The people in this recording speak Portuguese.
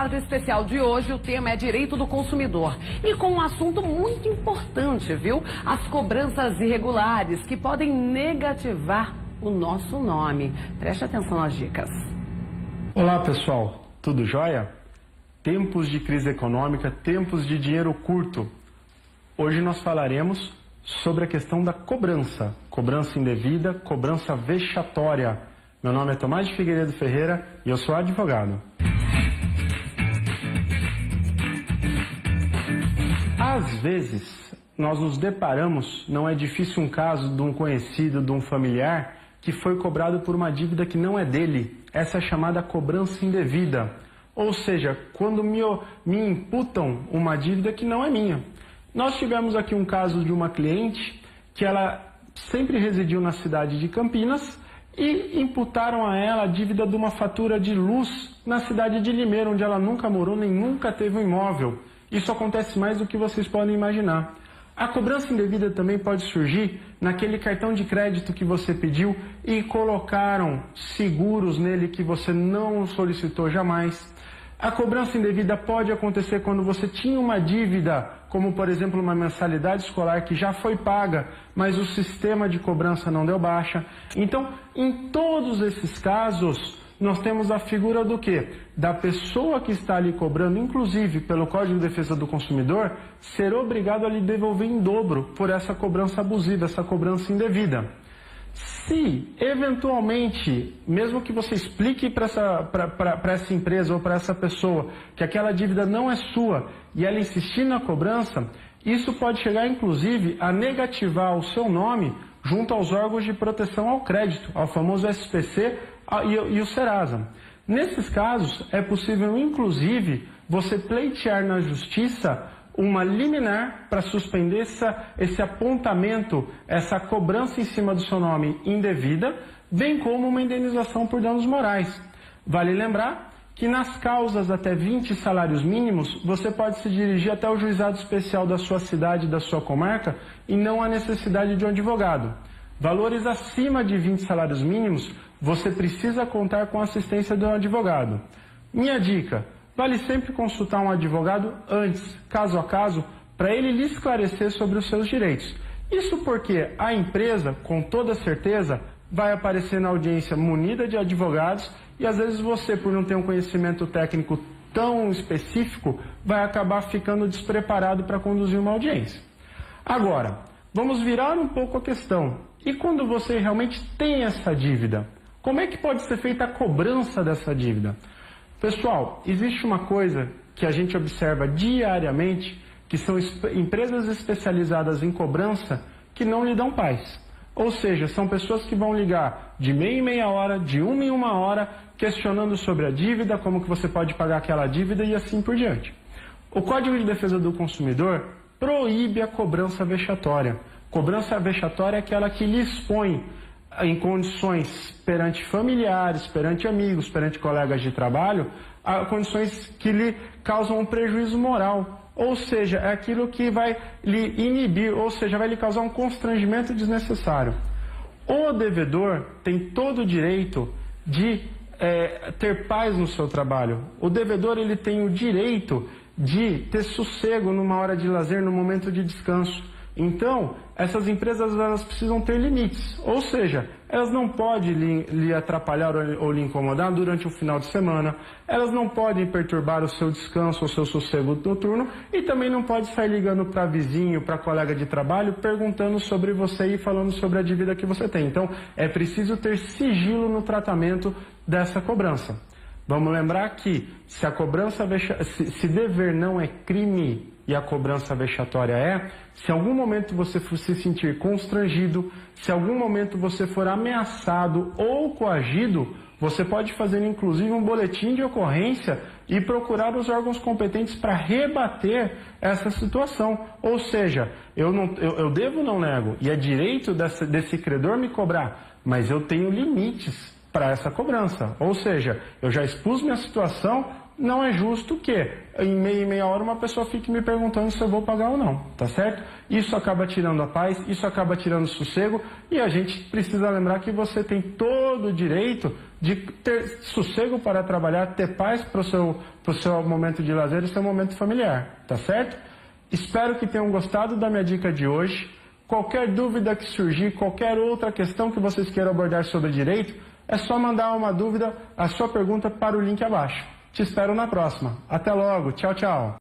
No especial de hoje, o tema é direito do consumidor. E com um assunto muito importante, viu? As cobranças irregulares que podem negativar o nosso nome. Preste atenção nas dicas. Olá, pessoal. Tudo jóia? Tempos de crise econômica, tempos de dinheiro curto. Hoje nós falaremos sobre a questão da cobrança. Cobrança indevida, cobrança vexatória. Meu nome é Tomás de Figueiredo Ferreira e eu sou advogado. Às vezes, nós nos deparamos, não é difícil um caso de um conhecido, de um familiar, que foi cobrado por uma dívida que não é dele. Essa é chamada cobrança indevida. Ou seja, quando me imputam uma dívida que não é minha. Nós tivemos aqui um caso de uma cliente que ela sempre residiu na cidade de Campinas e imputaram a ela a dívida de uma fatura de luz na cidade de Limeira, onde ela nunca morou nem nunca teve um imóvel. Isso acontece mais do que vocês podem imaginar. A cobrança indevida também pode surgir naquele cartão de crédito que você pediu e colocaram seguros nele que você não solicitou jamais. A cobrança indevida pode acontecer quando você tinha uma dívida, como por exemplo uma mensalidade escolar que já foi paga, mas o sistema de cobrança não deu baixa. Então, em todos esses casos, nós temos a figura do quê? Da pessoa que está ali cobrando, inclusive pelo Código de Defesa do Consumidor, ser obrigado a lhe devolver em dobro por essa cobrança abusiva, essa cobrança indevida. Se, eventualmente, mesmo que você explique para essa empresa ou para essa pessoa que aquela dívida não é sua e ela insistir na cobrança, isso pode chegar, inclusive, a negativar o seu nome junto aos órgãos de proteção ao crédito, ao famoso SPC e o Serasa. Nesses casos, é possível, inclusive, você pleitear na justiça uma liminar para suspender esse apontamento, essa cobrança em cima do seu nome indevida, bem como uma indenização por danos morais. Vale lembrar que nas causas até 20 salários mínimos, você pode se dirigir até o juizado especial da sua cidade, da sua comarca, e não há necessidade de um advogado. Valores acima de 20 salários mínimos, você precisa contar com a assistência de um advogado. Minha dica: vale sempre consultar um advogado antes, caso a caso, para ele lhe esclarecer sobre os seus direitos. Isso porque a empresa, com toda certeza, vai aparecer na audiência munida de advogados e às vezes você, por não ter um conhecimento técnico tão específico, vai acabar ficando despreparado para conduzir uma audiência. Agora, vamos virar um pouco a questão. E quando você realmente tem essa dívida, como é que pode ser feita a cobrança dessa dívida? Pessoal, existe uma coisa que a gente observa diariamente, que são empresas especializadas em cobrança que não lhe dão paz. Ou seja, são pessoas que vão ligar de meia em meia hora, de uma em uma hora, questionando sobre a dívida, como que você pode pagar aquela dívida e assim por diante. O Código de Defesa do Consumidor proíbe a cobrança vexatória. Cobrança vexatória é aquela que lhe expõe em condições perante familiares, perante amigos, perante colegas de trabalho, a condições que lhe causam um prejuízo moral. Ou seja, é aquilo que vai lhe inibir, ou seja, vai lhe causar um constrangimento desnecessário. O devedor tem todo o direito de ter paz no seu trabalho. O devedor ele tem o direito de ter sossego numa hora de lazer, no momento de descanso. Então, essas empresas elas precisam ter limites, ou seja, elas não podem lhe atrapalhar ou lhe incomodar durante o final de semana, elas não podem perturbar o seu descanso ou seu sossego noturno e também não pode sair ligando para vizinho, para colega de trabalho, perguntando sobre você e falando sobre a dívida que você tem. Então, é preciso ter sigilo no tratamento dessa cobrança. Vamos lembrar que se dever não é crime e a cobrança vexatória é, se em algum momento você for se sentir constrangido, se em algum momento você for ameaçado ou coagido, você pode fazer inclusive um boletim de ocorrência e procurar os órgãos competentes para rebater essa situação. Ou seja, eu devo, não nego, e é direito desse credor me cobrar, mas eu tenho limites para essa cobrança. Ou seja, eu já expus minha situação, não é justo que em meia hora uma pessoa fique me perguntando se eu vou pagar ou não, tá certo? Isso acaba tirando a paz, isso acaba tirando o sossego, e a gente precisa lembrar que você tem todo o direito de ter sossego para trabalhar, ter paz para o seu momento de lazer e seu momento familiar, tá certo? Espero que tenham gostado da minha dica de hoje. Qualquer dúvida que surgir, qualquer outra questão que vocês queiram abordar sobre direito, é só mandar uma dúvida, a sua pergunta para o link abaixo. Te espero na próxima. Até logo. Tchau, tchau.